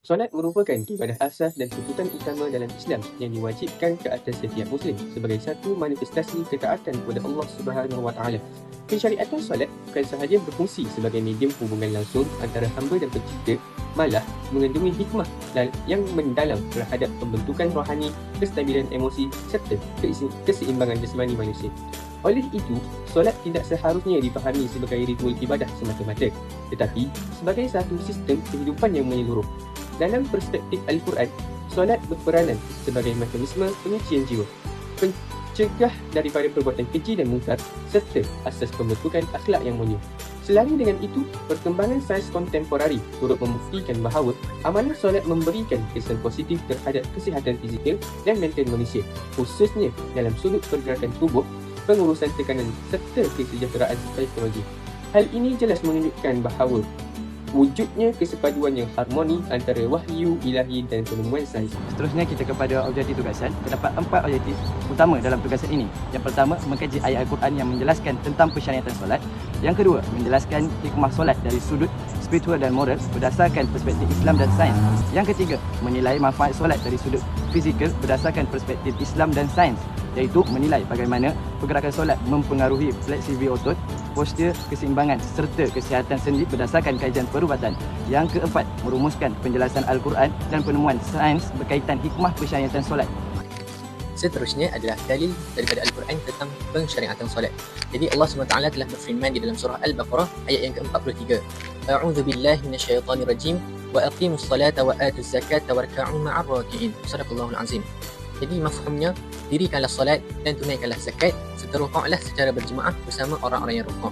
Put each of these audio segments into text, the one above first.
Solat merupakan ibadah asas dan tuntutan utama dalam Islam yang diwajibkan ke atas setiap Muslim sebagai satu manifestasi ketaatan kepada Allah Subhanahu Wa Taala. Pensyariatan solat bukan sahaja berfungsi sebagai medium hubungan langsung antara hamba dan pencipta, malah mengandungi hikmah yang mendalam terhadap pembentukan rohani, kestabilan emosi serta keseimbangan jasmani manusia. Oleh itu, solat tidak seharusnya dipahami sebagai ritual ibadah semata-mata, tetapi sebagai satu sistem kehidupan yang menyeluruh. Dalam perspektif Al-Quran, solat berperanan sebagai mekanisme penyucian jiwa, pencegah daripada perbuatan keji dan mungkar serta asas pembentukan akhlak yang mulia. Selari dengan itu, perkembangan sains kontemporari turut membuktikan bahawa amalan solat memberikan kesan positif terhadap kesihatan fizikal dan mental manusia, khususnya dalam sudut pergerakan tubuh, pengurusan tekanan serta kesejahteraan psikologi. Hal ini jelas menunjukkan bahawa wujudnya kesepaduan yang harmoni antara wahyu ilahi dan penemuan sains. Seterusnya kita kepada objektif tugasan. Terdapat 4 objektif utama dalam tugasan ini. Yang pertama, mengkaji ayat Al-Quran yang menjelaskan tentang pensyariatan solat. Yang kedua, menjelaskan hikmah solat dari sudut spiritual dan moral berdasarkan perspektif Islam dan sains. Yang ketiga, menilai manfaat solat dari sudut fizikal berdasarkan perspektif Islam dan sains, iaitu menilai bagaimana pergerakan solat mempengaruhi fleksibilitas otot, postur, keseimbangan serta kesihatan sendi berdasarkan kajian perubatan. Yang keempat, merumuskan penjelasan Al-Quran dan penemuan sains berkaitan hikmah pensyariatan solat. Seterusnya adalah dalil daripada Al-Quran tentang pensyariatan solat. Jadi Allah SWT telah berfirman di dalam surah Al-Baqarah ayat yang ke-43. A'udzu billahi minasyaitonir rajim wa aqimus salata wa atuz zakata warka'u ma'ar raki'in. Sadaqallahul azim. Jadi mafhumnya, dirikanlah solat dan tunaikanlah zakat serta rukuklah secara berjemaah bersama orang-orang yang rukuk.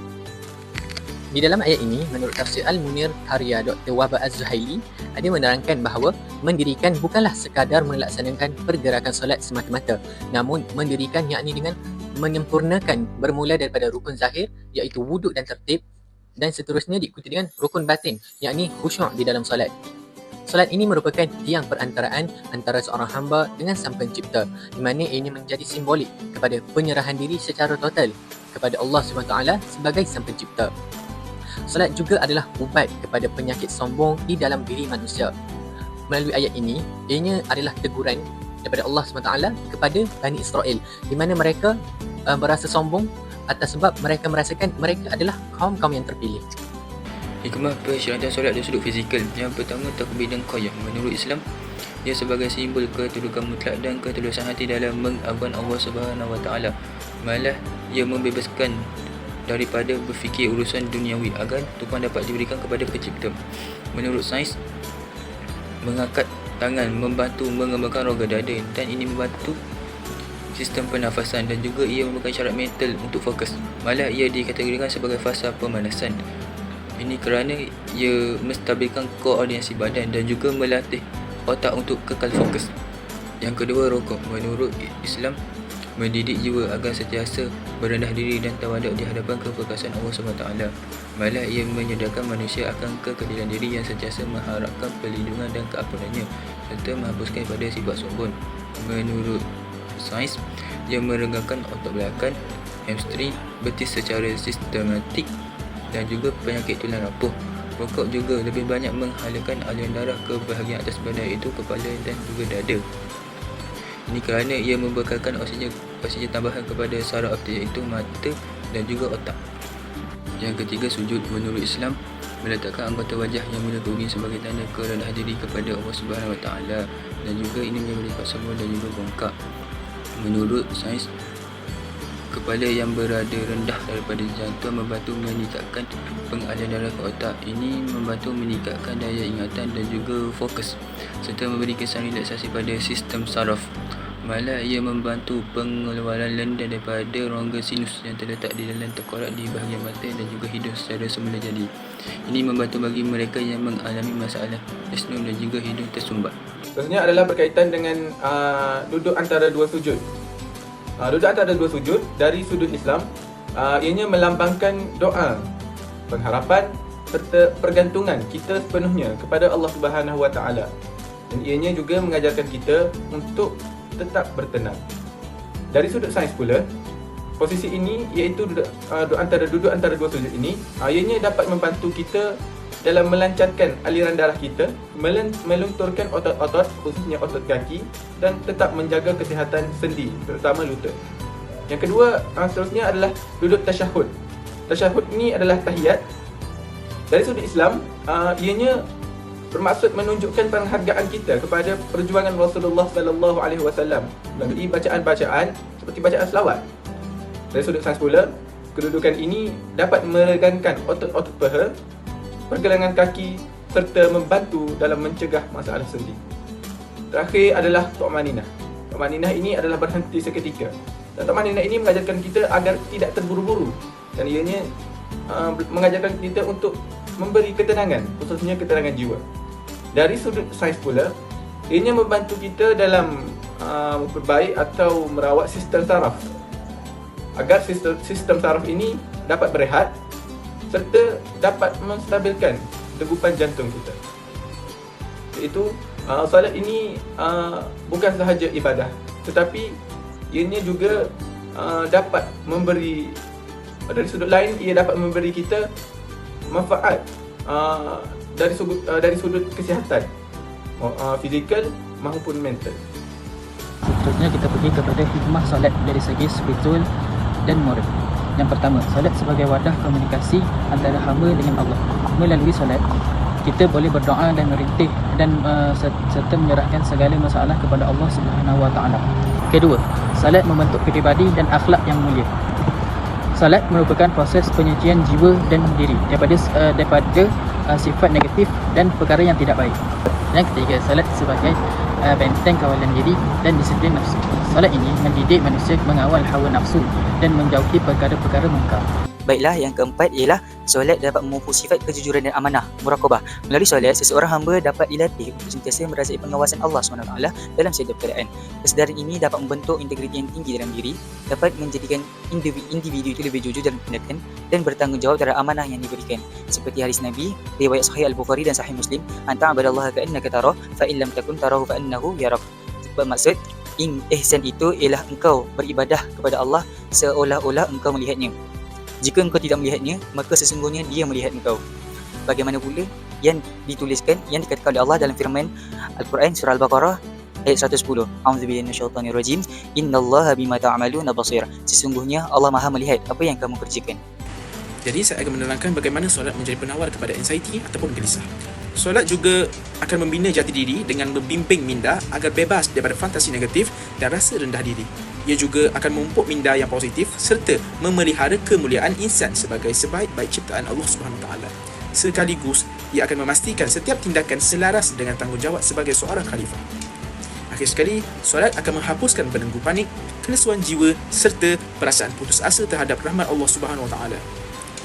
Di dalam ayat ini, menurut tafsir Al-Munir karya Dr. Wahbah Az-Zuhaili, ada menerangkan bahawa mendirikan bukanlah sekadar melaksanakan pergerakan solat semata-mata, namun mendirikan yakni dengan menyempurnakan bermula daripada rukun zahir iaitu wuduk dan tertib, dan seterusnya diikuti dengan rukun batin yakni khusyuk di dalam solat. Solat ini merupakan tiang perantaraan antara seorang hamba dengan Sang Pencipta, di mana ini menjadi simbolik kepada penyerahan diri secara total kepada Allah SWT sebagai Sang Pencipta. Solat juga adalah ubat kepada penyakit sombong di dalam diri manusia. Melalui ayat ini, ianya adalah teguran daripada Allah SWT kepada Bani Israel, di mana mereka berasa sombong atas sebab mereka merasakan mereka adalah kaum-kaum yang terpilih. Hikmah pensyariatan solat dari sudut fizikal. Yang pertama, takbir dan qoyah. Menurut Islam, dia sebagai simbol kedudukan mutlak dan ketulusan hati dalam mengagungkan Allah Subhanahu Wa Taala. Malah ia membebaskan daripada berfikir urusan duniawi agar tupuan dapat diberikan kepada pencipta. Menurut sains, mengangkat tangan membantu mengembangkan rongga dada dan ini membantu sistem pernafasan dan juga ia merupakan syarat mental untuk fokus. Malah ia dikategorikan sebagai fasa pemanasan. Ini kerana ia menstabilkan koordinasi badan dan juga melatih otak untuk kekal fokus. Yang kedua, rukuk. Menurut Islam, mendidik jiwa agar sentiasa berendah diri dan tawaduk di hadapan keperkasaan Allah SWT. Malah ia menyedarkan manusia akan kekedilan diri yang sentiasa mengharapkan perlindungan dan keampunannya serta menghapuskan pada sifat sombong. Menurut sains, ia merenggangkan otot belakang, hamstring, betis secara sistematik dan juga penyakit tulang rapuh. Rukuk juga lebih banyak menghalakan aliran darah ke bahagian atas badan iaitu kepala dan juga dada. Ini kerana ia membekalkan oksigen tambahan kepada saraf optik iaitu mata dan juga otak. Yang ketiga, sujud. Menurut Islam, meletakkan anggota wajah yang mula ke bumi sebagai tanda kerendahan diri kepada Allah Subhanahu Wa Taala dan juga ini menyebabkan semua dan juga bongkak. Menurut sains, kepala yang berada rendah daripada jantung membantu meningkatkan pengaliran darah ke otak. Ini membantu meningkatkan daya ingatan dan juga fokus serta memberi kesan relaksasi pada sistem saraf. Malah ia membantu pengeluaran lendir daripada rongga sinus yang terletak di dalam tengkorak di bahagian mata dan juga hidung secara semula jadi. Ini membantu bagi mereka yang mengalami masalah asnum dan juga hidung tersumbat. Seterusnya adalah berkaitan dengan duduk antara dua sujud. Duduk antara dua sujud dari sudut Islam, ianya melambangkan doa, pengharapan serta pergantungan kita sepenuhnya kepada Allah Subhanahu Wa Taala. Dan ianya juga mengajarkan kita untuk tetap bertenang. Dari sudut sains pula, posisi ini iaitu duduk antara dua sujud ini, ianya dapat membantu kita dalam melancarkan aliran darah kita, melunturkan otot-otot, khususnya otot kaki, dan tetap menjaga kesihatan sendi, terutama lutut. Yang kedua, seterusnya adalah duduk tasyahud. Tasyahud ini adalah tahiyat. Dari sudut Islam, ianya bermaksud menunjukkan penghargaan kita kepada perjuangan Rasulullah sallallahu alaihi wasallam melalui bacaan-bacaan seperti bacaan selawat. Dari sudut sains pula, kedudukan ini dapat meregangkan otot-otot paha, pergelangan kaki serta membantu dalam mencegah masalah sendi. Terakhir adalah tu'maninah. Tu'maninah ini adalah berhenti seketika. Dan tu'maninah ini mengajarkan kita agar tidak terburu-buru, dan ianya mengajarkan kita untuk memberi ketenangan, khususnya ketenangan jiwa. Dari sudut sains pula, ianya membantu kita dalam memperbaik atau merawat sistem saraf, agar sistem saraf ini dapat berehat serta dapat menstabilkan degupan jantung kita. Iaitu solat ini bukan sahaja ibadah, tetapi ianya juga dapat memberi, dari sudut lain ia dapat memberi kita manfaat dari sudut kesihatan fizikal maupun mental. Seterusnya kita pergi kepada hikmah solat dari segi spiritual dan moral. Yang pertama, solat sebagai wadah komunikasi antara hamba dengan Allah. Melalui solat, kita boleh berdoa dan merintih dan serta menyerahkan segala masalah kepada Allah Subhanahu Wa Taala. Kedua, solat membentuk peribadi dan akhlak yang mulia. Solat merupakan proses penyucian jiwa dan diri daripada sifat negatif dan perkara yang tidak baik. Yang ketiga, solat sebagai benteng kawalan diri dan disiplin nafsu. Solat ini mendidik manusia mengawal hawa nafsu dan menjauhi perkara-perkara mungkar. Baiklah, yang keempat ialah solat dapat memupuk sifat kejujuran dan amanah, muraqabah. Melalui solat, seseorang hamba dapat dilatih untuk sentiasa merasai pengawasan Allah SWT dalam setiap keadaan. Kesedaran ini dapat membentuk integriti yang tinggi dalam diri, dapat menjadikan individu itu lebih jujur dalam tindakan dan bertanggungjawab terhadap amanah yang diberikan. Seperti hadis Nabi, riwayat Sahih Al-Bukhari dan Sahih Muslim, "Anta abadallaha ka'annaka tarah, fa in lam takun tarahu fa innahu yarak." Bermaksud, ihsan itu ialah engkau beribadah kepada Allah seolah-olah engkau melihatnya. Jika engkau tidak melihatnya, maka sesungguhnya dia melihat engkau. Bagaimana pula yang dituliskan, yang dikatakan oleh Allah dalam firman Al-Quran surah Al-Baqarah ayat 110. A'udzubillahi minasyaitonirrajim. Innallaha bima ta'maluna basir. Sesungguhnya Allah Maha melihat apa yang kamu kerjakan. Jadi saya akan menerangkan bagaimana solat menjadi penawar kepada anxiety ataupun gelisah. Solat juga akan membina jati diri dengan membimbing minda agar bebas daripada fantasi negatif dan rasa rendah diri. Ia juga akan memupuk minda yang positif serta memelihara kemuliaan insan sebagai sebaik-baik ciptaan Allah SWT. Sekaligus, ia akan memastikan setiap tindakan selaras dengan tanggungjawab sebagai seorang khalifah. Akhir sekali, solat akan menghapuskan belenggu panik, kelesuan jiwa serta perasaan putus asa terhadap rahmat Allah SWT.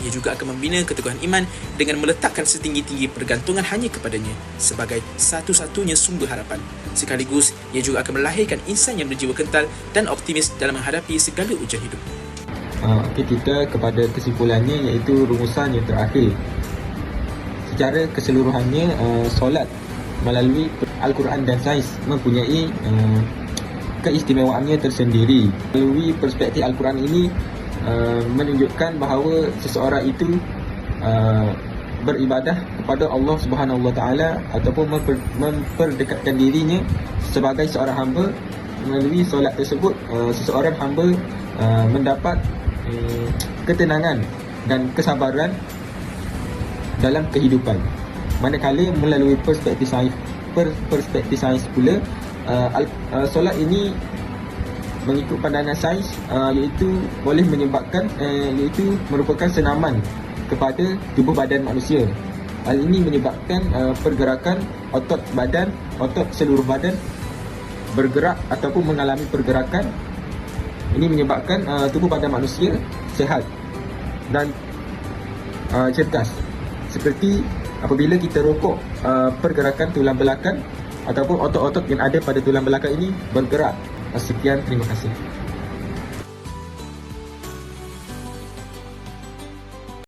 Ia juga akan membina keteguhan iman dengan meletakkan setinggi-tinggi pergantungan hanya kepadanya sebagai satu-satunya sumber harapan. Sekaligus, ia juga akan melahirkan insan yang berjiwa kental dan optimis dalam menghadapi segala ujian hidup. Kita kepada kesimpulannya, iaitu rumusan yang terakhir. Secara keseluruhannya, solat melalui Al-Quran dan sains mempunyai keistimewaannya tersendiri. Melalui perspektif Al-Quran ini menunjukkan bahawa seseorang itu beribadah kepada Allah Subhanahu Wa Taala ataupun memperdekatkan dirinya sebagai seorang hamba. Melalui solat tersebut, seseorang hamba mendapat ketenangan dan kesabaran dalam kehidupan. Manakala melalui perspektif sains pula, solat ini mengikut pandangan sains iaitu boleh menyebabkan iaitu merupakan senaman kepada tubuh badan manusia. Hal ini menyebabkan pergerakan otot seluruh badan bergerak ataupun mengalami pergerakan. Ini menyebabkan tubuh badan manusia sihat dan cerdas. Seperti apabila kita rokok, pergerakan tulang belakang ataupun otot-otot yang ada pada tulang belakang ini bergerak. Sekian, terima kasih.